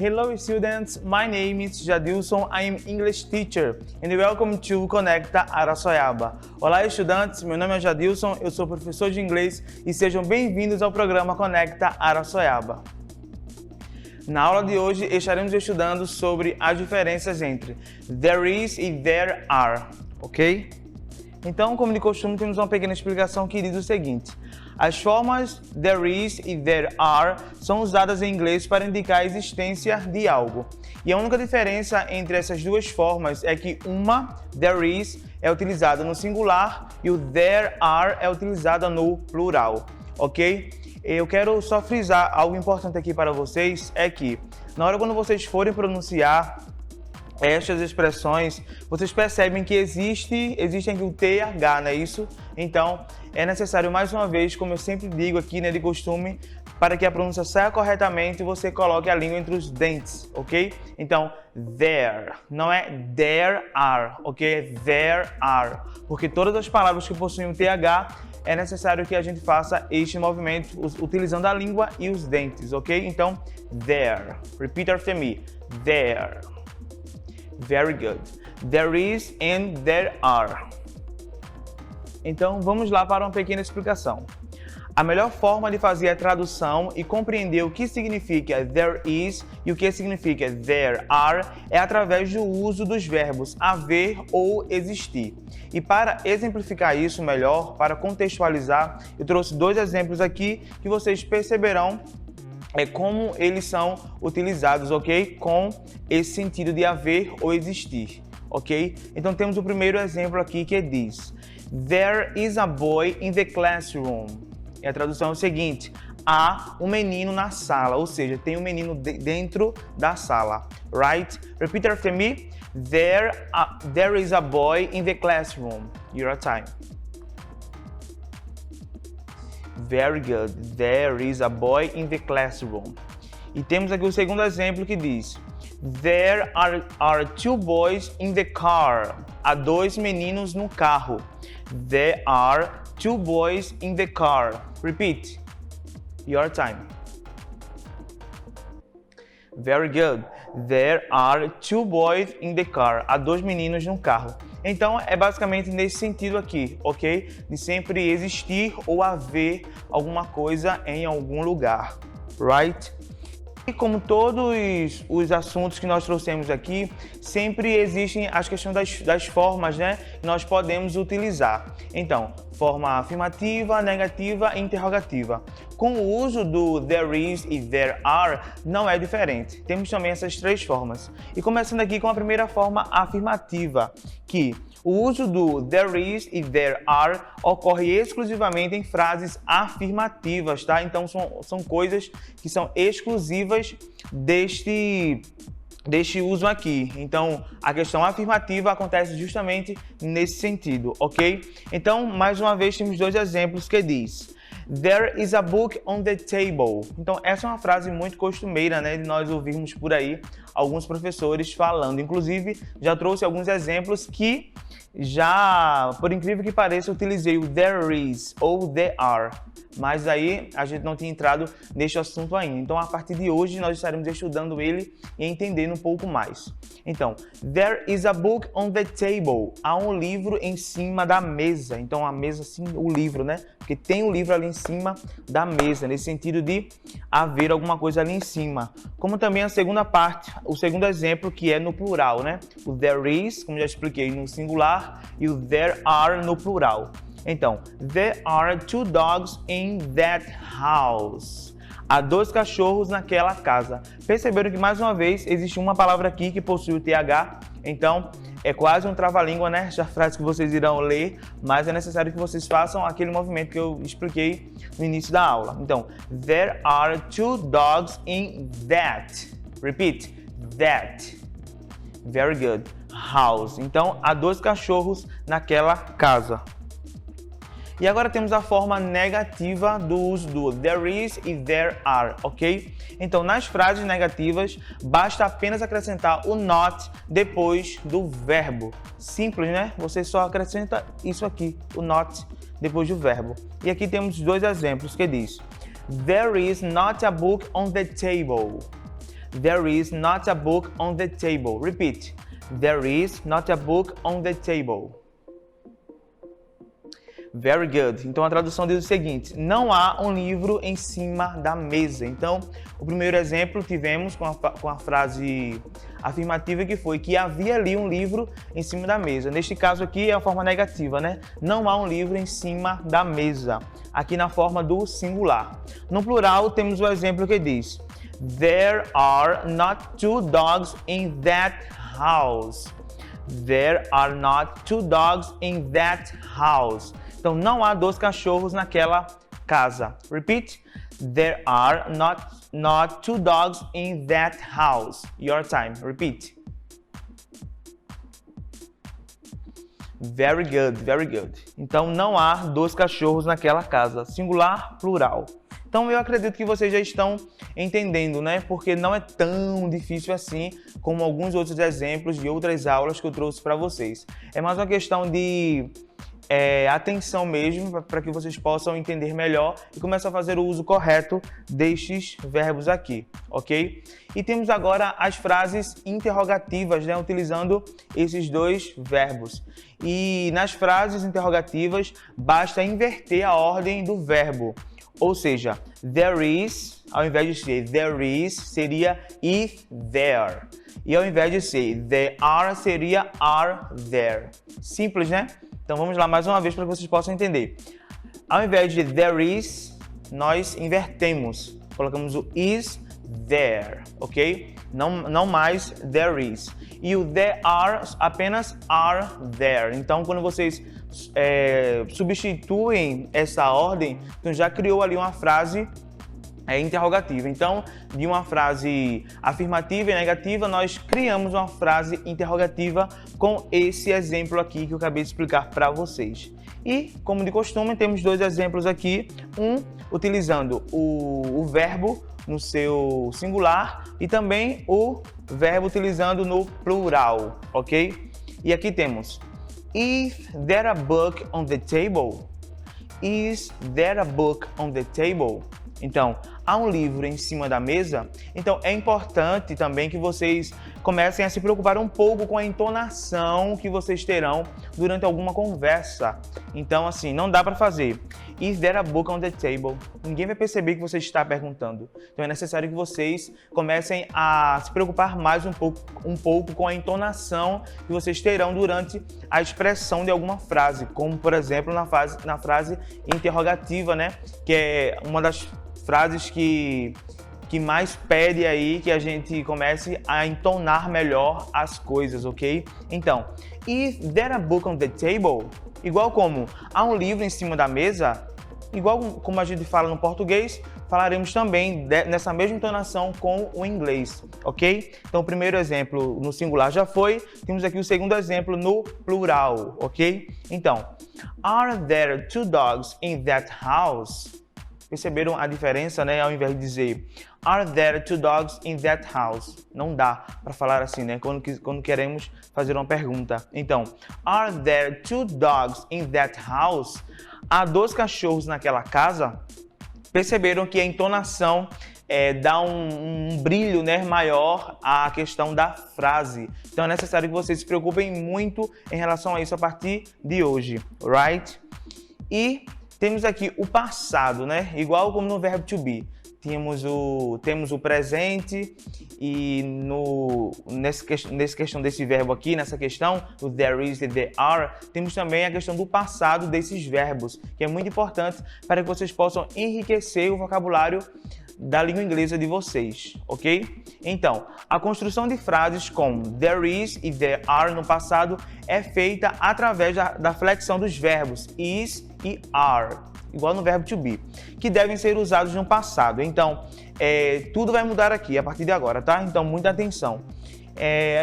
Hello students, my name is Jadilson, I am English teacher and welcome to Conecta Araçoiaba. Olá estudantes, meu nome é Jadilson, eu sou professor de inglês e sejam bem-vindos ao programa Conecta Araçoiaba. Na aula de hoje estaremos estudando sobre as diferenças entre there is e there are, ok? Então, como de costume, temos uma pequena explicação que diz o seguinte: as formas there is e there are são usadas em inglês para indicar a existência de algo. E a única diferença entre essas duas formas é que uma, there is, é utilizada no singular e o there are é utilizada no plural, ok? Eu quero só frisar algo importante aqui para vocês, é que na hora quando vocês forem pronunciar estas expressões, vocês percebem que existem aqui o TH, não é isso? Então, é necessário mais uma vez, como eu sempre digo aqui, né, de costume, para que a pronúncia saia corretamente, você coloque a língua entre os dentes, ok? Então, there, não é there are, ok? É there are, porque todas as palavras que possuem o TH, é necessário que a gente faça este movimento utilizando a língua e os dentes, ok? Então, there. Repeat after me. There. Very good. There is and there are. Então, vamos lá para uma pequena explicação. A melhor forma de fazer a tradução e compreender o que significa there is e o que significa there are é através do uso dos verbos haver ou existir. E para exemplificar isso melhor, para contextualizar, eu trouxe dois exemplos aqui que vocês perceberão como eles são utilizados, ok? Com esse sentido de haver ou existir, ok? Então temos o primeiro exemplo aqui que diz: There is a boy in the classroom. E a tradução é o seguinte: há um menino na sala, ou seja, tem um menino dentro da sala, right? Repeat after me. There is a boy in the classroom. Your time. Very good. There is a boy in the classroom. E temos aqui o segundo exemplo que diz: There are two boys in the car. Há dois meninos no carro. There are two boys in the car. Repeat. Your time. Very good. There are two boys in the car. Há dois meninos no carro. Então, é basicamente nesse sentido aqui, ok? De sempre existir ou haver alguma coisa em algum lugar, right? E como todos os assuntos que nós trouxemos aqui, sempre existem as questões das formas, né? Que nós podemos utilizar. Então, forma afirmativa, negativa e interrogativa. Com o uso do there is e there are, não é diferente. Temos também essas três formas. E começando aqui com a primeira forma afirmativa, que o uso do there is e there are ocorre exclusivamente em frases afirmativas, tá? Então, são coisas que são exclusivas deste uso aqui. Então, a questão afirmativa acontece justamente nesse sentido, ok? Então, mais uma vez, temos dois exemplos que diz: There is a book on the table. Então, essa é uma frase muito costumeira, né, de nós ouvirmos por aí alguns professores falando. Inclusive, já trouxe alguns exemplos que já, por incrível que pareça, utilizei o there is ou there are. Mas aí a gente não tinha entrado neste assunto ainda. Então, a partir de hoje, nós estaremos estudando ele e entendendo um pouco mais. Então, there is a book on the table. Há um livro em cima da mesa. Então, a mesa, sim, o livro, né? Porque tem um livro ali em cima da mesa, nesse sentido de haver alguma coisa ali em cima. Como também a segunda parte, o segundo exemplo, que é no plural, né? O there is, como já expliquei, no singular, e o there are no plural. Então, there are two dogs in that house. Há dois cachorros naquela casa. Perceberam que, mais uma vez, existe uma palavra aqui que possui o TH. Então, é quase um trava-língua, né? Essa frase que vocês irão ler, mas é necessário que vocês façam aquele movimento que eu expliquei no início da aula. Então, there are two dogs in that. Repeat. That. Very good. House. Então, há dois cachorros naquela casa. E agora temos a forma negativa do uso do there is e there are, ok? Então, nas frases negativas, basta apenas acrescentar o not depois do verbo. Simples, né? Você só acrescenta isso aqui, o not, depois do verbo. E aqui temos dois exemplos que diz: There is not a book on the table. There is not a book on the table. Repeat. There is not a book on the table. Very good. Então a tradução diz o seguinte: não há um livro em cima da mesa. Então, o primeiro exemplo tivemos com a frase afirmativa, que foi que havia ali um livro em cima da mesa. Neste caso aqui é a forma negativa, né? Não há um livro em cima da mesa. Aqui na forma do singular. No plural temos o exemplo que diz: There are not two dogs in that house. There are not two dogs in that house. Então, não há dois cachorros naquela casa. Repeat. There are not two dogs in that house. Your time. Repeat. Very good, very good. Então, não há dois cachorros naquela casa. Singular, plural. Então, eu acredito que vocês já estão entendendo, né? Porque não é tão difícil assim como alguns outros exemplos de outras aulas que eu trouxe para vocês. É mais uma questão de atenção mesmo, para que vocês possam entender melhor e começar a fazer o uso correto destes verbos aqui, ok? E temos agora as frases interrogativas, né? Utilizando esses dois verbos. E nas frases interrogativas, basta inverter a ordem do verbo. Ou seja, there is, ao invés de ser there is, seria is there. E ao invés de ser there are, seria are there. Simples, né? Então vamos lá mais uma vez para que vocês possam entender. Ao invés de there is, nós invertemos. Colocamos o is there, ok? Não mais there is. E o there are, apenas are there. Então quando vocês substituem essa ordem, então já criou ali uma frase interrogativa. Então, de uma frase afirmativa e negativa, nós criamos uma frase interrogativa com esse exemplo aqui que eu acabei de explicar para vocês. E, como de costume, temos dois exemplos aqui, um utilizando o verbo no seu singular e também o verbo utilizando no plural, ok? E aqui temos: Is there a book on the table? Is there a book on the table? Então, há um livro em cima da mesa? Então, é importante também que vocês comecem a se preocupar um pouco com a entonação que vocês terão durante alguma conversa. Então, assim, não dá para fazer Is there a book on the table? Ninguém vai perceber que você está perguntando. Então, é necessário que vocês comecem a se preocupar mais um pouco com a entonação que vocês terão durante a expressão de alguma frase, como, por exemplo, na frase interrogativa, né? Que é uma das frases que mais pede aí que a gente comece a entonar melhor as coisas, ok? Então, is there a book on the table? Igual como há um livro em cima da mesa, igual como a gente fala no português, falaremos também nessa mesma entonação com o inglês, ok? Então, o primeiro exemplo no singular já foi, temos aqui o segundo exemplo no plural, ok? Então, are there two dogs in that house? Perceberam a diferença, né? Ao invés de dizer Are there two dogs in that house? Não dá para falar assim, né? Quando queremos fazer uma pergunta. Então, Are there two dogs in that house? Há dois cachorros naquela casa? Perceberam que a entonação dá um brilho, né, maior à questão da frase. Então é necessário que vocês se preocupem muito em relação a isso a partir de hoje, right? E temos aqui o passado, né? Igual como no verbo to be. Temos o presente e nessa questão desse verbo aqui, nessa questão do there is e there are, temos também a questão do passado desses verbos, que é muito importante para que vocês possam enriquecer o vocabulário da língua inglesa de vocês, ok? Então, a construção de frases com there is e there are no passado é feita através da flexão dos verbos is e are, igual no verbo to be, que devem ser usados no passado. Então, tudo vai mudar aqui a partir de agora, tá? Então, muita atenção.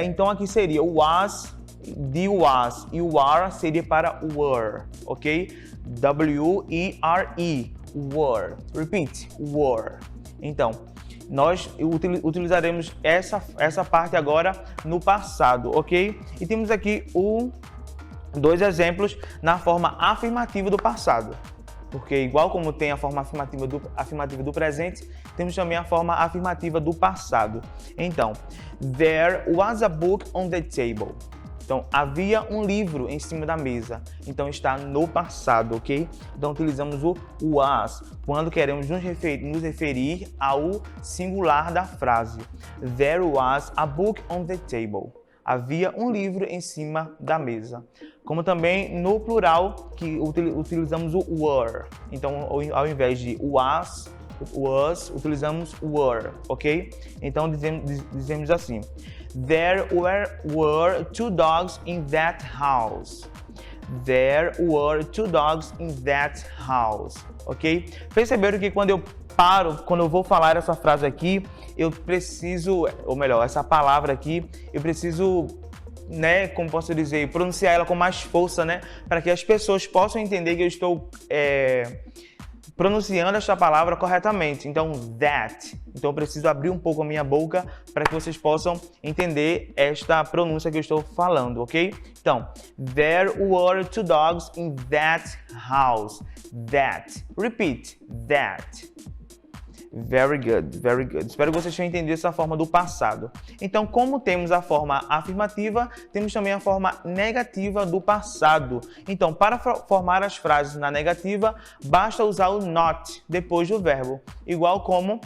Então, aqui seria o was, de was, e o are seria para were, ok? W-E-R-E, were. Repeat, were. Então, nós utilizaremos essa parte agora no passado, ok? E temos aqui dois exemplos na forma afirmativa do passado. porque igual como tem a forma afirmativa do presente, temos também a forma afirmativa do passado. Então, there was a book on the table. Então, havia um livro em cima da mesa. Então, está no passado, ok? Então, utilizamos o was quando queremos nos referir ao singular da frase. There was a book on the table. Havia um livro em cima da mesa. Como também no plural, que utilizamos o were. Então, ao invés de was, utilizamos were, ok? Então, dizemos assim. There were two dogs in that house. There were two dogs in that house, ok? Perceberam que quando eu vou falar essa frase aqui, eu preciso, ou melhor, essa palavra aqui, eu preciso, né, como posso dizer, pronunciar ela com mais força, né? Para que as pessoas possam entender que eu estou pronunciando esta palavra corretamente. Então, that. Então, eu preciso abrir um pouco a minha boca para que vocês possam entender esta pronúncia que eu estou falando, ok? Então, there were two dogs in that house. That. Repeat. That. Very good, very good. Espero que vocês tenham entendido essa forma do passado. Então, como temos a forma afirmativa, temos também a forma negativa do passado. Então, para formar as frases na negativa, basta usar o not depois do verbo. Igual como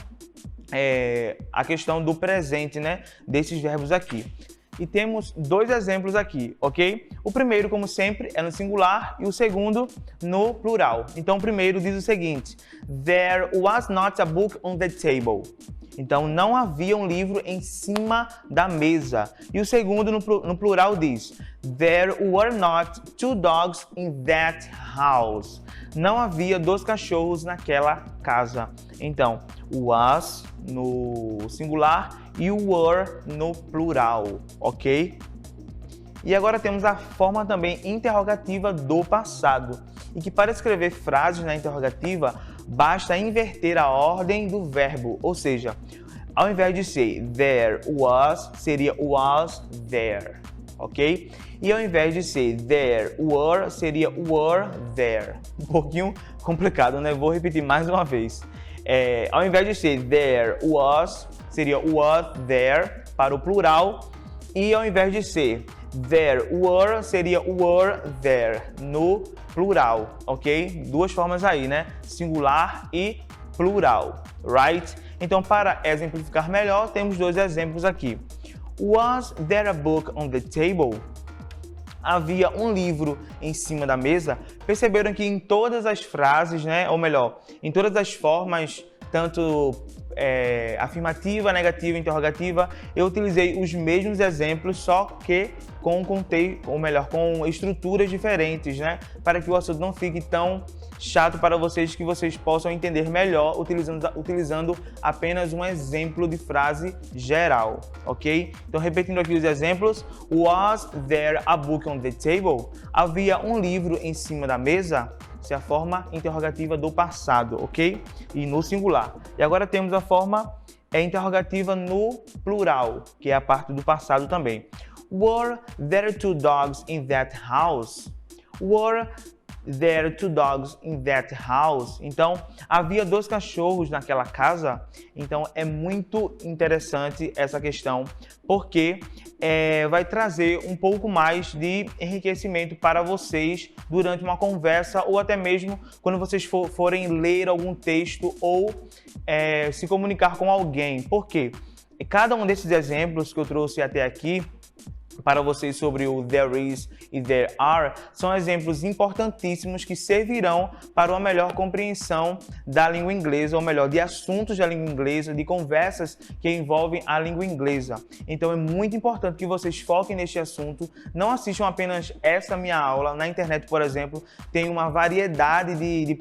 a questão do presente, né? Desses verbos aqui. E temos dois exemplos aqui, ok? O primeiro, como sempre, é no singular e o segundo no plural. Então, o primeiro diz o seguinte: There was not a book on the table. Então, não havia um livro em cima da mesa. E o segundo, no plural, diz There were not two dogs in that house. Não havia dois cachorros naquela casa. Então, o was no singular e o were no plural, ok? E agora temos a forma também interrogativa do passado. E que para escrever frases na interrogativa, basta inverter a ordem do verbo. Ou seja, ao invés de ser there was, seria was there, ok? E ao invés de ser there were, seria were there. Um pouquinho complicado, né? Vou repetir mais uma vez. Ao invés de ser there was, seria was there para o plural. E ao invés de ser there were, seria were there no plural, ok? Duas formas aí, né? Singular e plural, right? Então, para exemplificar melhor, temos dois exemplos aqui. Was there a book on the table? Havia um livro em cima da mesa. Perceberam que em todas as frases, né? Ou melhor, em todas as formas, tanto afirmativa, negativa, interrogativa, eu utilizei os mesmos exemplos, só que com estruturas diferentes, né? Para que o assunto não fique tão chato para vocês, que vocês possam entender melhor utilizando apenas um exemplo de frase geral, ok? Então, repetindo aqui os exemplos. Was there a book on the table? Havia um livro em cima da mesa? Essa é a forma interrogativa do passado, ok? E no singular. E agora temos a forma interrogativa no plural, que é a parte do passado também. Were there two dogs in that house? Were there two dogs in that house? Então, havia dois cachorros naquela casa. Então, é muito interessante essa questão, porque vai trazer um pouco mais de enriquecimento para vocês durante uma conversa, ou até mesmo quando vocês forem ler algum texto ou se comunicar com alguém. Por quê? Cada um desses exemplos que eu trouxe até aqui para vocês sobre o there is e there are são exemplos importantíssimos que servirão para uma melhor compreensão da língua inglesa, ou melhor, de assuntos da língua inglesa, de conversas que envolvem a língua inglesa. Então é muito importante que vocês foquem neste assunto, não assistam apenas essa minha aula. Na internet, por exemplo, tem uma variedade de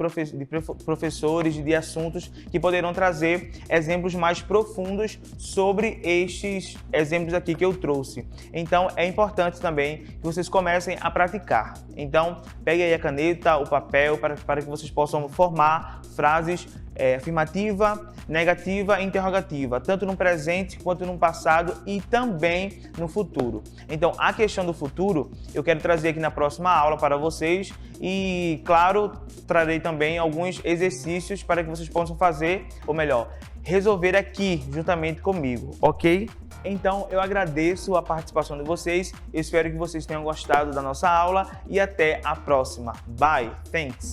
professores de assuntos que poderão trazer exemplos mais profundos sobre estes exemplos aqui que eu trouxe. Então é importante também que vocês comecem a praticar. Então, pegue aí a caneta, o papel, para que vocês possam formar frases afirmativa, negativa e interrogativa, tanto no presente quanto no passado e também no futuro. Então, a questão do futuro eu quero trazer aqui na próxima aula para vocês e, claro, trarei também alguns exercícios para que vocês possam fazer, ou melhor, resolver aqui juntamente comigo, ok? Então, eu agradeço a participação de vocês, eu espero que vocês tenham gostado da nossa aula e até a próxima. Bye! Thanks!